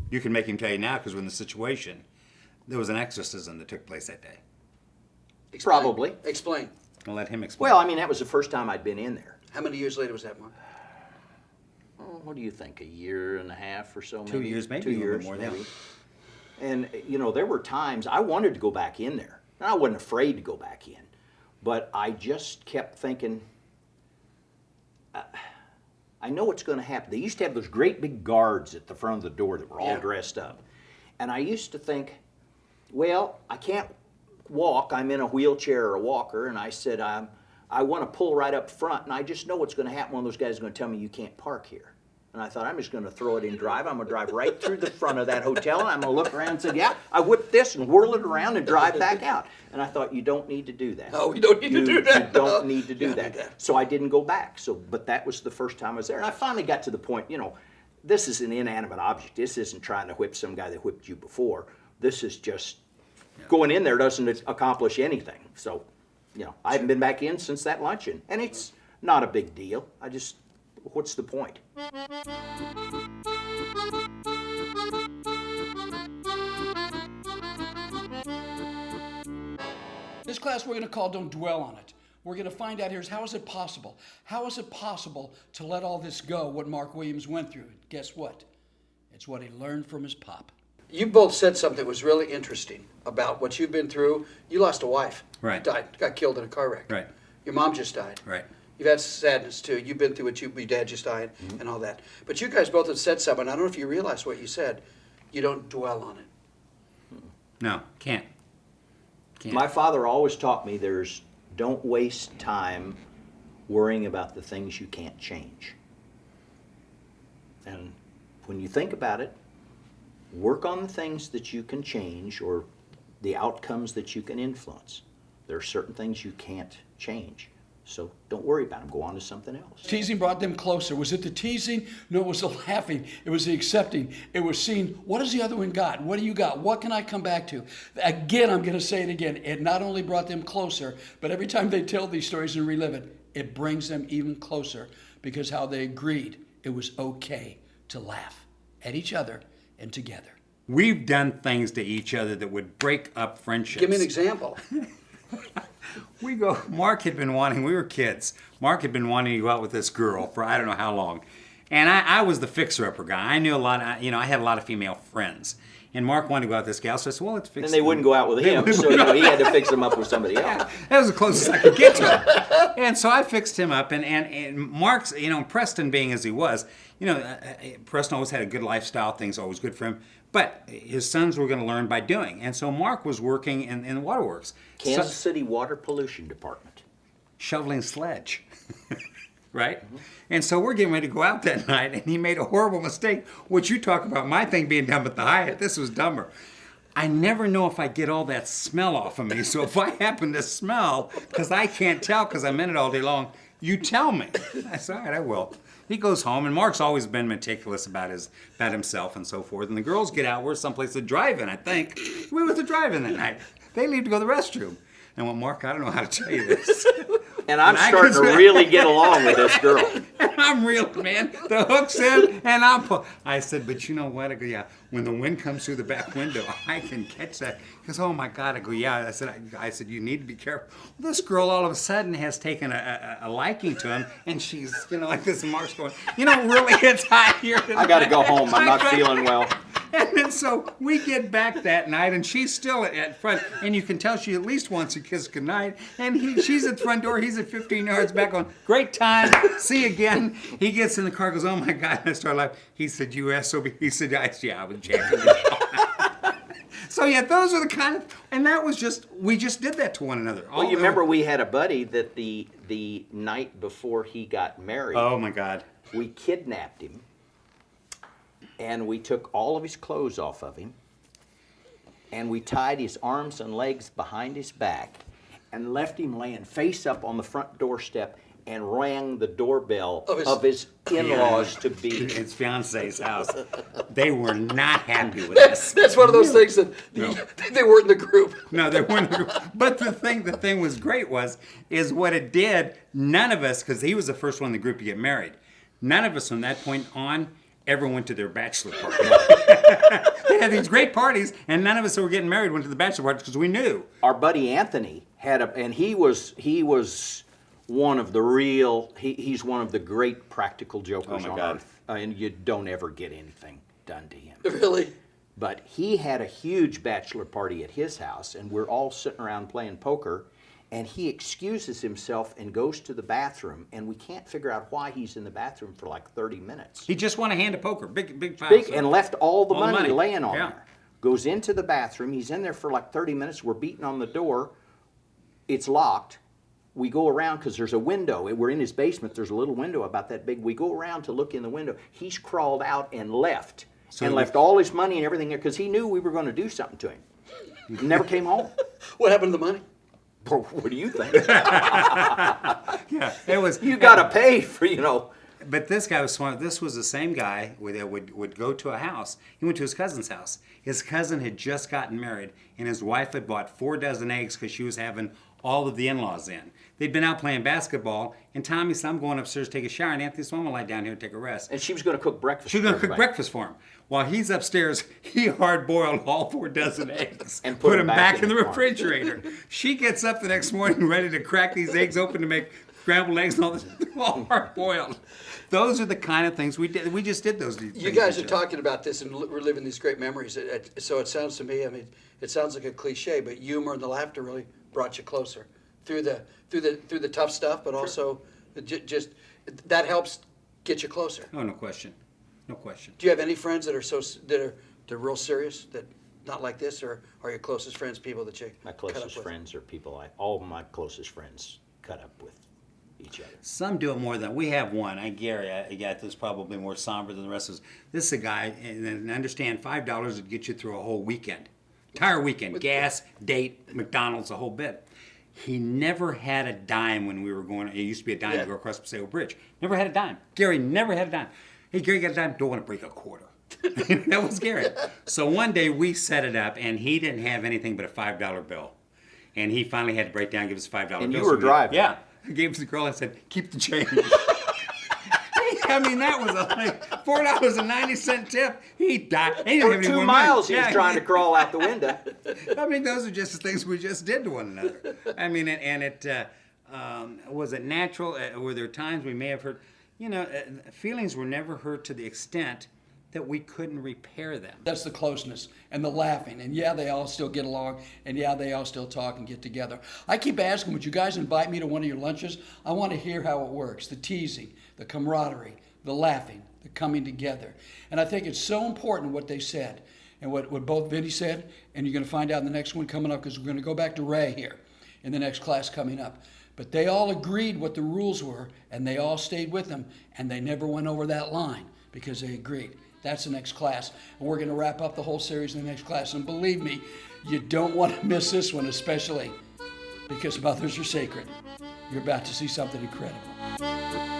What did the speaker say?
You can make him tell you now because we're in the situation. There was an exorcism that took place that day. Explain. Probably. Explain. I'll let him explain. Well, I mean, that was the first time I'd been in there. How many years later was that, Mark? Oh, what do you think? A year and a half or so, maybe? 2 years, maybe 2 a little years, bit more, maybe. yeah. And, you know, there were times I wanted to go back in there. And I wasn't afraid to go back in. But I just kept thinking, I know what's going to happen. They used to have those great big guards at the front of the door that were all dressed up. And I used to think, well, I can't walk. I'm in a wheelchair or a walker. And I said, I want to pull right up front. And I just know what's going to happen. One of those guys is going to tell me you can't park here. And I thought, I'm just going to throw it in drive. I'm going to drive right through the front of that hotel. And I'm going to look around and say, yeah, I whip this and whirl it around and drive back out. And I thought, you don't need to do that. No, you don't need to do that. You don't need to do You don't that. need that. So I didn't go back. But that was the first time I was there. And I finally got to the point, you know, this is an inanimate object. This isn't trying to whip some guy that whipped you before. This is just going in there doesn't accomplish anything. So, you know, I haven't been back in since that luncheon. And it's not a big deal. What's the point? This class we're going to call Don't Dwell on It. We're going to find out here is how is it possible? How is it possible to let all this go, what Mark Williams went through? Guess what? It's what he learned from his pop. You both said something that was really interesting about what you've been through. You lost a wife. Right. Died. Got killed in a car wreck. Right. Your mom just died. Right. You've had sadness too. You've been through what your dad just died and all that. But you guys both have said something. I don't know if you realize what you said. You don't dwell on it. No, can't. My father always taught me don't waste time worrying about the things you can't change. And when you think about it, work on the things that you can change or the outcomes that you can influence. There are certain things you can't change. So don't worry about them. Go on to something else. Teasing brought them closer. Was it the teasing? No, it was the laughing. It was the accepting. It was seeing, what does the other one got? What do you got? What can I come back to? Again, I'm going to say it again. It not only brought them closer, but every time they tell these stories and relive it, it brings them even closer because how they agreed it was okay to laugh at each other and together. We've done things to each other that would break up friendships. Give me an example. Mark had been wanting, we were kids, Mark had been wanting to go out with this girl for I don't know how long. And I was the fixer-upper guy. I knew a lot, I had a lot of female friends. And Mark wanted to go out with this gal, so I said, well, let's fix And they wouldn't go out with him, so he had to fix them up with somebody else. Yeah, that was the closest I could get to him. And so I fixed him up, and Mark's, Preston being as he was, Preston always had a good lifestyle, things always good for him. But his sons were going to learn by doing. And so Mark was working in the waterworks. Kansas City Water Pollution Department. Shoveling sledge. Right? Mm-hmm. And so we're getting ready to go out that night, and he made a horrible mistake. What you talk about, my thing being dumb at the Hyatt, this was dumber. I never know if I get all that smell off of me. So if I happen to smell, because I can't tell because I'm in it all day long, you tell me. I said, all right, I will. He goes home, and Mark's always been meticulous about himself and so forth. And the girls get out. We're someplace to drive in, I think. We were to drive in that night. They leave to go to the restroom. And well, Mark, I don't know how to tell you this. And I'm starting to really get along with this girl. And I'm reeling, man. The hook's in, and I'm pulled. I said, but you know what? I go, yeah. When the wind comes through the back window, I can catch that. He goes, oh my God. I go, yeah. I said, you need to be careful. Well, this girl all of a sudden has taken a liking to him, and she's, like this. And Mark's going, really, it's hot here tonight. I got to go home. I'm not feeling well. And then so we get back that night, and she's still at front, and you can tell she at least wants a kiss goodnight. And she's at the front door, he's at 15 yards back going, great time, see you again. He gets in the car, goes, oh my God, I start laughing. He said, you SOB. He said, yeah, I was jamming. So yeah, those are the kind of, and that was we just did that to one another. Well, you remember we had a buddy that the night before he got married. Oh my God. We kidnapped him. And we took all of his clothes off of him, and we tied his arms and legs behind his back, and left him laying face up on the front doorstep, and rang the doorbell of his in-laws to be. His fiance's house. They were not happy with us. That's one of those things that they weren't in the group. No, they weren't in the group. But the thing was great is what it did, none of us, because he was the first one in the group to get married, none of us from that point on ever went to their bachelor party. They had these great parties, and none of us who were getting married went to the bachelor parties because we knew. Our buddy Anthony had and he was one of the real, he's one of the great practical jokers Oh, my on God. earth. And you don't ever get anything done to him. Really? But he had a huge bachelor party at his house, and we're all sitting around playing poker, and he excuses himself and goes to the bathroom, and we can't figure out why he's in the bathroom for like 30 minutes. He just won a hand of poker, big five. Big, and left all the All the money money. laying on Yeah. there. Goes into the bathroom. He's in there for like 30 minutes. We're beating on the door. It's locked. We go around because there's a window. We're in his basement. There's a little window about that big. We go around to look in the window. He's crawled out and left. And left all his money and everything there because he knew we were going to do something to him. He never came home. What happened to the money? What do you think? Yeah, it was. You got to pay for, But this guy was smart. This was the same guy that would go to a house. He went to his cousin's house. His cousin had just gotten married, and his wife had bought 4 dozen eggs because she was having all of the in-laws in. They'd been out playing basketball, and Tommy said, I'm going upstairs to take a shower, and Anthony said, I'm going to lie down here and take a rest. And she was going to cook breakfast. She was going to for cook everybody. breakfast for him. While he's upstairs, he hard-boiled all 4 dozen eggs And put put them 'em back back in the in the car. refrigerator. She gets up the next morning ready to crack these eggs open to make scrambled eggs and all this, all hard-boiled. Those are the kind of things we did. We just did those things. You guys are each other. talking about this and reliving these great memories. So it sounds to me, it sounds like a cliche, but humor and the laughter really brought you closer through the tough stuff, but also just that helps get you closer. Oh, no question. No question. Do you have any friends that are they're real serious, that not like this, or are your closest friends people that you My cut up closest with? friends are people all my closest friends cut up with each other. Some do it more than we have one. Gary, I got this probably more somber than the rest of us. This is a guy, and understand $5 would get you through a whole weekend, entire weekend, gas, date, McDonald's, a whole bit. He never had a dime when we were going. It used to be a dime to go across Passaic Bridge. Never had a dime. Gary never had a dime. Hey, Gary, got a dime? Don't want to break a quarter. That was Gary. So one day we set it up, and he didn't have anything but a $5 bill. And he finally had to break down and give us a $5 bill. And you were driving. Yeah. I gave it to the girl and said, keep the change. I mean, that was like $4.90 tip. He died. He didn't For have any 2 more miles, money. he was trying to crawl out the window. I mean, those are just the things we just did to one another. I mean, was it natural? Were there times we may have hurt? Feelings were never hurt to the extent that we couldn't repair them. That's the closeness and the laughing. And yeah, they all still get along. And yeah, they all still talk and get together. I keep asking, would you guys invite me to one of your lunches? I want to hear how it works. The teasing, the camaraderie, the laughing, the coming together. And I think it's so important what they said and what both Vinnie said. And you're going to find out in the next one coming up, because we're going to go back to Ray here in the next class coming up. But they all agreed what the rules were, and they all stayed with them, and they never went over that line because they agreed. That's the next class. And we're going to wrap up the whole series in the next class. And believe me, you don't want to miss this one, especially because mothers are sacred. You're about to see something incredible.